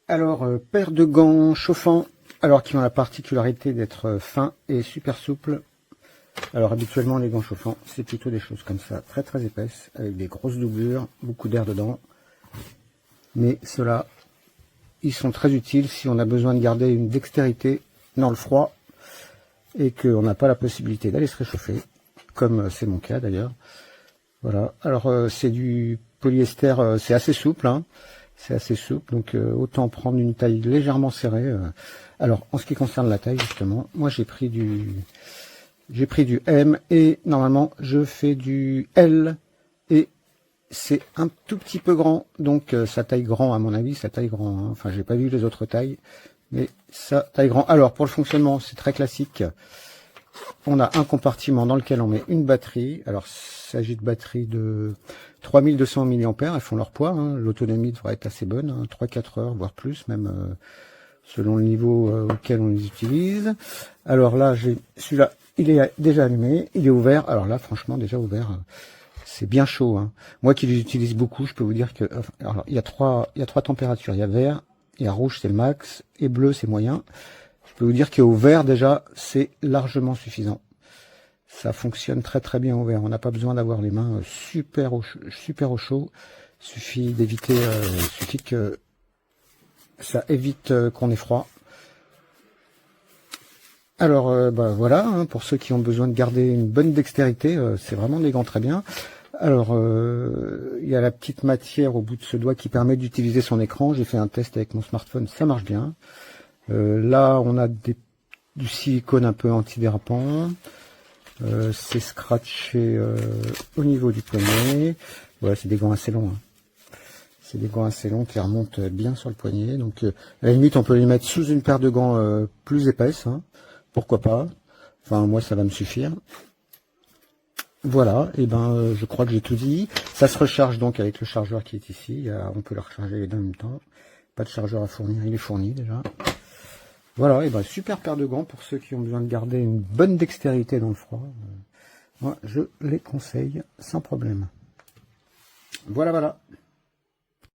Alors, paire de gants chauffants, alors qui ont la particularité d'être fins et super souples. Alors habituellement les gants chauffants, c'est plutôt des choses comme ça, très très épaisses, avec des grosses doublures, beaucoup d'air dedans. Mais ceux-là, ils sont très utiles si on a besoin de garder une dextérité dans le froid et qu'on n'a pas la possibilité d'aller se réchauffer, comme c'est mon cas d'ailleurs. Voilà, alors c'est du polyester, c'est assez souple, hein. C'est assez souple, donc autant prendre une taille légèrement serrée. Alors en ce qui concerne la taille justement, moi j'ai pris du M et normalement je fais du L et c'est un tout petit peu grand, donc ça taille grand à mon avis, ça taille grand, hein. Enfin j'ai pas vu les autres tailles, mais ça taille grand. Alors pour le fonctionnement c'est très classique, on a un compartiment dans lequel on met une batterie. Alors il s'agit de batteries de 3200 mAh, elles font leur poids, hein. L'autonomie devrait être assez bonne, hein, 3-4 heures voire plus même, selon le niveau auquel on les utilise. Alors là j'ai celui-là, il est déjà allumé, il est ouvert. Alors là franchement déjà ouvert, c'est bien chaud, hein. Moi qui les utilise beaucoup, je peux vous dire que alors, il y a trois températures. Il y a vert, il y a rouge, c'est le max, et bleu, c'est moyen. Je peux vous dire qu'au vert, déjà, c'est largement suffisant. Ça fonctionne très très bien au vert. On n'a pas besoin d'avoir les mains super au chaud. Suffit d'éviter, suffit que ça évite qu'on ait froid. Alors bah, voilà, hein, pour ceux qui ont besoin de garder une bonne dextérité, c'est vraiment des gants très bien. Alors il y a la petite matière au bout de ce doigt qui permet d'utiliser son écran. J'ai fait un test avec mon smartphone, ça marche bien. Là on a du silicone un peu antidérapant. C'est scratché au niveau du poignet. Voilà, c'est des gants assez longs, hein. C'est des gants assez longs qui remontent bien sur le poignet. Donc à la limite on peut les mettre sous une paire de gants plus épaisse, hein. Pourquoi pas. Enfin moi ça va me suffire. Voilà, et ben je crois que j'ai tout dit. Ça se recharge donc avec le chargeur qui est ici. On peut le recharger les deux en même temps. Pas de chargeur à fournir, il est fourni déjà. Voilà, et ben super paire de gants pour ceux qui ont besoin de garder une bonne dextérité dans le froid. Moi je les conseille sans problème. Voilà, voilà.